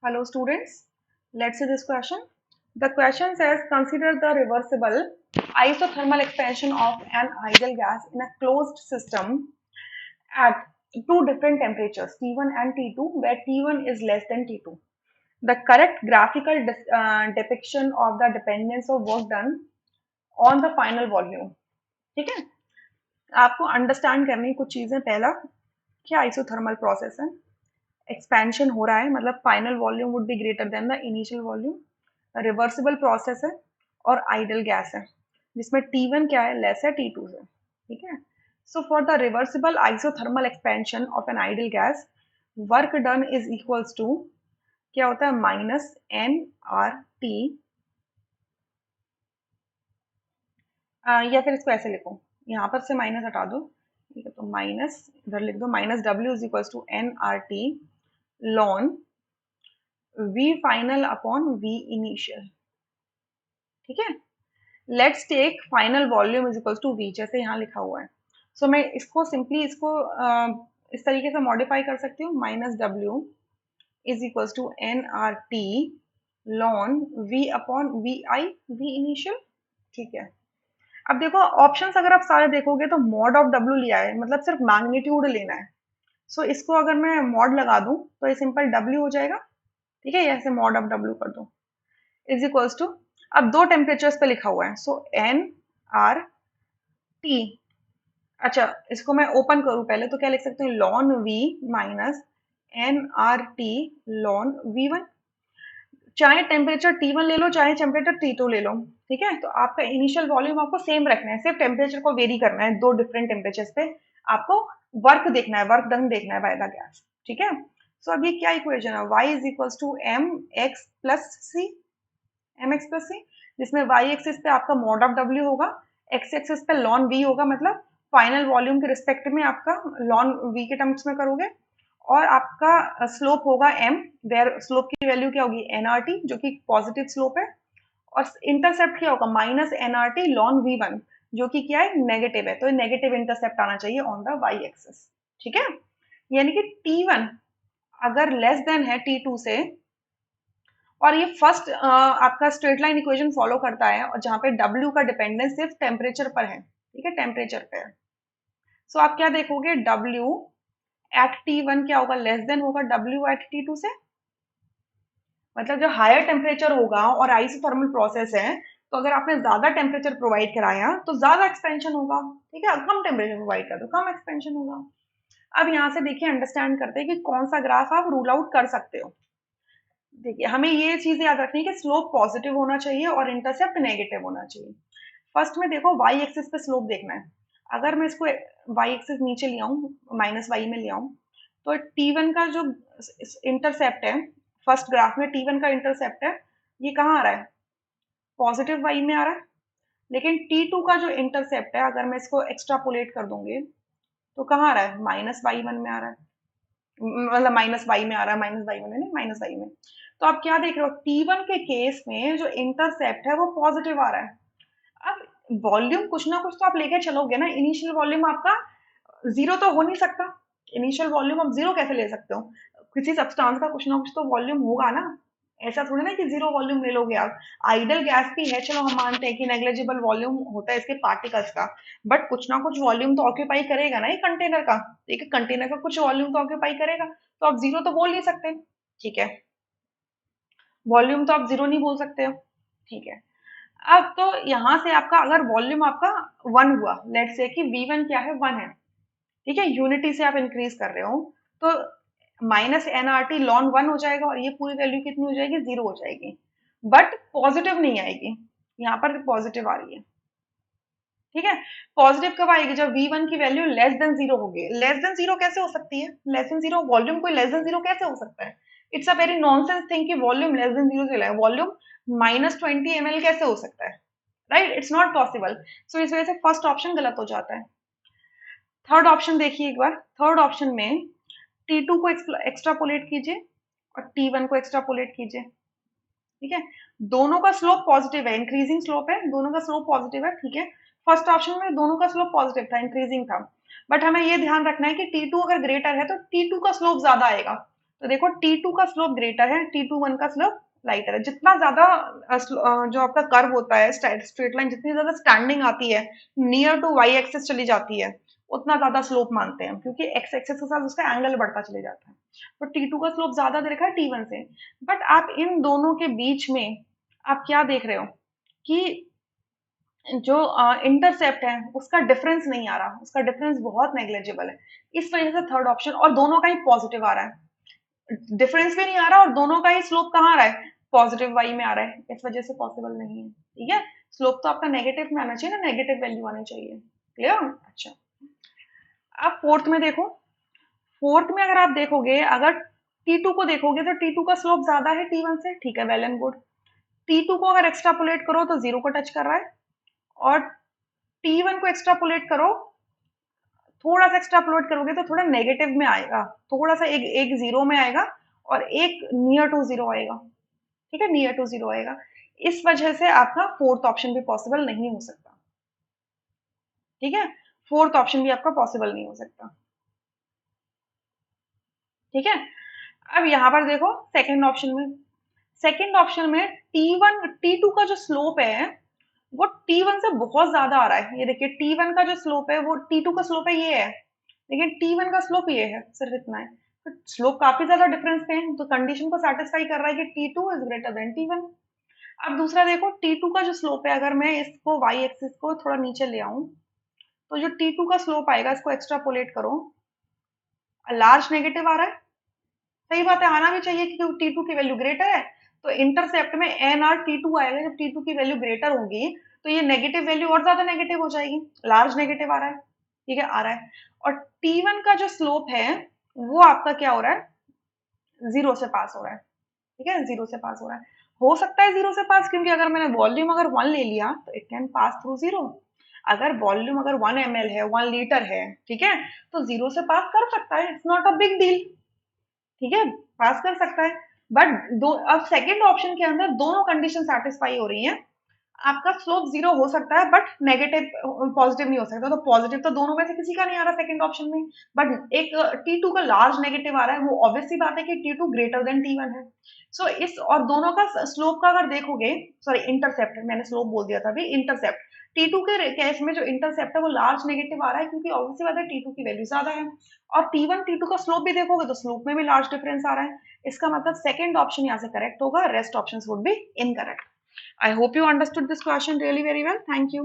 Hello students, let's see this question. The question says consider the reversible isothermal expansion of an ideal gas in a closed system at two different temperatures T1 and T2 where T1 is less than T2. The correct graphical depiction of the dependence of work done on the final volume. ठीक है, आपको understand करनी कुछ चीजें. पहला क्या isothermal process है, expansion हो रहा है मतलब final volume would be greater than the initial volume, reversible process है और आइडल गैस है जिसमें T1 क्या है, लेस है T2 से. ठीक है, so for the reversible isothermal expansion of an ideal gas work done is equals to क्या होता है, माइनस एन आर टी, या फिर इसको ऐसे लिखो, यहाँ पर से माइनस हटा दो. ठीक है, तो माइनस इधर लिख दो, minus W is equals to n R T ln V final upon V initial. ठीक है, let's take final volume is equals to V जैसे यहाँ लिखा हुआ है. सो मैं इसको सिंपली इसको इस तरीके से मॉडिफाई कर सकती हूँ, minus W is equals to n R T ln V upon V I V initial. ठीक है, अब देखो ऑप्शंस अगर आप सारे देखोगे तो मॉड ऑफ W लिया है, मतलब सिर्फ मैग्नीट्यूड लेना है. सो इसको अगर मैं मॉड लगा दूं तो ये सिंपल W हो जाएगा. ठीक है, ऐसे मॉड ऑफ W कर दो इज इक्वल्स टू, अब दो टेम्परेचर्स पे लिखा हुआ है, सो एन आर टी. अच्छा, इसको मैं ओपन करूं पहले तो क्या लिख सकती हूँ, ln V minus n R T ln V one. चाहे टेम्परेचर T1 ले लो चाहे टेम्परेचर T2 ले लो. ठीक है, तो आपका इनिशियल वॉल्यूम आपको सेम रखना है, सिर्फ टेम्परेचर को वेरी करना है. दो डिफरेंट टेम्परेचर्स पे आपको वर्क देखना है, वर्क डन देखना है बाय द गैस. ठीक है, सो अब ये क्या इक्वेशन है, y is equals to M X plus C, M X plus C, जिसमें वाई एक्सिस पे आपका मॉड ऑफ डब्ल्यू होगा, एक्स एक्सिस पे लॉन वी होगा, मतलब फाइनल वॉल्यूम के रिस्पेक्ट में आपका लॉन वी के टर्म्स में करोगे, और आपका स्लोप होगा एम, वेयर स्लोप की वैल्यू क्या होगी, एनआरटी जो कि पॉजिटिव स्लोप है, और इंटरसेप्ट क्या होगा, minus NRT ln V one जो कि क्या है, नेगेटिव है, तो नेगेटिव इंटरसेप्ट आना चाहिए ऑन द वाई एक्सिस. ठीक है, यानी कि T1 अगर लेस देन है T2 से, और ये फर्स्ट आपका स्ट्रेट लाइन इक्वेशन फॉलो करता है, और जहां पे W का डिपेंडेंस सिर्फ टेम्परेचर पर है. ठीक है, टेम्परेचर पे है. सो आप क्या देखोगे, W एट T1 क्या होगा, लेस देन होगा W एट T2 से. मतलब जो हायर टेम्परेचर होगा और आइसोथर्मल प्रोसेस है, तो अगर आपने ज्यादा टेम्परेचर प्रोवाइड कराया तो ज्यादा एक्सपेंशन होगा. ठीक है, कम टेम्परेचर प्रोवाइड कर दो कम एक्सपेंशन होगा. अब यहाँ से देखिए अंडरस्टैंड करते हैं कि कौन सा ग्राफ आप रूल आउट कर सकते हो. देखिए हमें ये चीज याद रखनी है कि स्लोप पॉजिटिव होना चाहिए और इंटरसेप्ट नेगेटिव होना चाहिए. फर्स्ट में देखो वाई एक्सिस पे स्लोप देखना है. अगर मैं इसको वाई एक्सिस नीचे ले आऊं, माइनस वाई में ले आऊं, तो T1 का जो इंटरसेप्ट है, फर्स्ट ग्राफ में T1 का इंटरसेप्ट है, ये कहाँ आ रहा है, पॉजिटिव वाई में आ रहा है. लेकिन T2 का जो इंटरसेप्ट है, अगर मैं इसको एक्स्ट्रापोलेट कर दूंगी तो कहाँ आ रहा है, माइनस वाई वन में आ रहा है, मतलब माइनस वाई में आ रहा है, माइनस वाई में नहीं, माइनस वाई में. तो आप क्या देख रहे हो, T1 के केस में जो इंटरसेप्ट है वो पॉजिटिव आ रहा है. अब वॉल्यूम कुछ ना कुछ तो आप लेके चलोगे ना, इनिशियल वॉल्यूम आपका जीरो तो हो नहीं सकता. इनिशियल वॉल्यूम आप जीरो कैसे ले सकते हो, किसी सब्सटेंस का कुछ ना कुछ तो वॉल्यूम होगा ना. ऐसा थोड़ी ना कि जीरो वॉल्यूम ले लोगे आप. आइडल गैस भी है, चलो हम मानते हैं कि नेग्लिजिबल वॉल्यूम होता है इसके पार्टिकल्स का, बट कुछ ना कुछ वॉल्यूम तो ऑक्यूपाई करेगा ना ये कंटेनर का. एक कंटेनर का कुछ वॉल्यूम तो ऑक्यूपाई करेगा, तो आप जीरो तो बोल नहीं सकते. ठीक है, वॉल्यूम तो आप जीरो नहीं बोल सकते हो. ठीक है, अब तो यहां से आपका अगर वॉल्यूम आपका वन हुआ, लेट से कि V1 क्या है, वन है. ठीक है, यूनिटी से आप इंक्रीज कर रहे हो, तो minus n R T ln one हो जाएगा और ये पूरी वैल्यू कितनी हो जाएगी, जीरो हो जाएगी. बट पॉजिटिव नहीं आएगी, यहाँ पर पॉजिटिव आ रही है. ठीक है, पॉजिटिव कब आएगी, जब V1 की वैल्यू लेस देन जीरो होगी. लेस देन जीरो कैसे हो सकती है, लेस देन जीरो वॉल्यूम कोई लेस देन जीरो कैसे हो सकता है. It's a very nonsense thing कि वॉल्यूम लेस देन जीरो से वॉल्यूम -20 ml कैसे हो सकता है, राइट, इट्स नॉट पॉसिबल. सो इस वजह से फर्स्ट ऑप्शन गलत हो जाता है. थर्ड ऑप्शन देखिए एक बार, थर्ड ऑप्शन में T2 को एक्स्ट्रापोलेट कीजिए और T1 को एक्स्ट्रापोलेट कीजिए. ठीक है, दोनों का स्लोप पॉजिटिव है, इंक्रीजिंग स्लोप है, दोनों का स्लोप पॉजिटिव है. ठीक है, फर्स्ट ऑप्शन में दोनों का स्लोप पॉजिटिव था, इंक्रीजिंग था, बट हमें ये ध्यान रखना है कि T2 अगर ग्रेटर है तो T2 का स्लोप ज्यादा आएगा. तो देखो T2 का स्लोप ग्रेटर है, T21 का स्लोप लाइटर है। जितना ज्यादा जो आपका कर्व होता है, स्ट्रेट लाइन जितनी ज्यादा स्टैंडिंग आती है, नियर टू वाई एक्सिस चली जाती है, उतना ज्यादा स्लोप मानते हैं, क्योंकि एक्स एक्सिस के साथ उसका एंगल बढ़ता चले जाता है। तो T2 का स्लोप ज्यादा दे रखा है T1 से। बट आप इन दोनों के बीच में आप क्या देख रहे हो कि जो इंटरसेप्ट है उसका डिफरेंस नहीं आ रहा, उसका डिफरेंस बहुत नेग्लेजिबल है। इस वजह से थर्ड ऑप्शन, और दोनों का ही पॉजिटिव आ रहा है, डिफरेंस भी नहीं आ रहा और दोनों का ही स्लोप कहाँ आ रहा है, पॉजिटिव वाई में आ रहा है, इस वजह से पॉसिबल नहीं है। ठीक है, स्लोप तो आपका नेगेटिव में आना चाहिए ना, नेगेटिव वैल्यू आनी चाहिए। क्लियर? अच्छा, अब फोर्थ में देखो। फोर्थ में अगर आप देखोगे, अगर T2 को देखोगे तो T2 का स्लोप ज्यादा है T1 से, ठीक है, वेल एंड गुड। T2 को अगर एक्स्ट्रापोलेट करो तो जीरो को टच कर रहा है, और T1 को एक्स्ट्रापोलेट करो, थोड़ा सा एक्स्ट्रापोलेट करोगे तो थोड़ा नेगेटिव में आएगा, थोड़ा सा एक एक जीरो में आएगा और एक नियर टू जीरो आएगा। ठीक है, नियर टू जीरो आएगा। इस वजह से आपका फोर्थ ऑप्शन भी पॉसिबल नहीं हो सकता। ठीक है, फोर्थ ऑप्शन भी आपका पॉसिबल नहीं हो सकता। ठीक है, अब यहां पर देखो सेकंड ऑप्शन में, सेकंड ऑप्शन में T1 T2 का जो स्लोप है वो T1 से बहुत ज्यादा आ रहा है। ये देखिए T1 का जो स्लोप है वो T2 का स्लोप है, ये है, लेकिन T1 का स्लोप ये है, सिर्फ इतना है। तो स्लोप काफी ज्यादा डिफरेंस पे है, तो कंडीशन को सेटिस्फाई कर रहा है कि T2 is greater than T1। अब दूसरा देखो T2 का जो स्लोप है, अगर मैं इसको वाई एक्सिस को थोड़ा नीचे ले आऊं, तो जो T2 का स्लोप आएगा इसको एक्स्ट्रापोलेट करो, लार्ज नेगेटिव आ रहा है। सही बात है, आना भी चाहिए क्योंकि T2 की वैल्यू ग्रेटर है। तो इंटरसेप्ट में एन आर T2 आएगा, जब T2 की वैल्यू ग्रेटर होगी तो ये नेगेटिव वैल्यू और ज्यादा नेगेटिव हो जाएगी, लार्ज नेगेटिव आ रहा है। ठीक है, आ रहा है। और T1 का जो स्लोप है वो आपका क्या हो रहा है, जीरो से पास हो रहा है। ठीक है, जीरो से पास हो रहा है। हो सकता है जीरो से पास, क्योंकि अगर मैंने वॉल्यूम अगर 1 ले लिया तो it can pass through zero. अगर वॉल्यूम अगर 1 ml है, 1 लीटर है, ठीक है, तो जीरो से पास कर सकता है, it's not a big deal. ठीक है, पास कर सकता है। बट दो, अब सेकंड ऑप्शन के अंदर दोनों कंडीशन सेटिस्फाई हो रही है। आपका स्लोप जीरो हो सकता है बट नेगेटिव, पॉजिटिव नहीं हो सकता। तो पॉजिटिव तो दोनों में से किसी का नहीं आ रहा सेकंड ऑप्शन में, बट एक T2 का लार्ज नेगेटिव आ रहा है, वो ऑब्वियस सी बात है कि T2 ग्रेटर देन T1 है। सो इस और दोनों का स्लोप का अगर देखोगे, सॉरी इंटरसेप्ट, मैंने स्लोप बोल दिया था अभी, इंटरसेप्ट T2 के केस में जो इंटरसेप्ट है वो लार्ज नेगेटिव आ रहा है, क्योंकि ऑब्वियस सी बात है T2 की वैल्यू ज्यादा है। और T1 T2 का स्लोप भी देखोगे तो स्लोप में भी लार्ज डिफरेंस आ रहा है। इसका मतलब सेकंड ऑप्शन यहाँ से करेक्ट होगा, rest options would be incorrect. I hope you understood this question really very well. Thank you.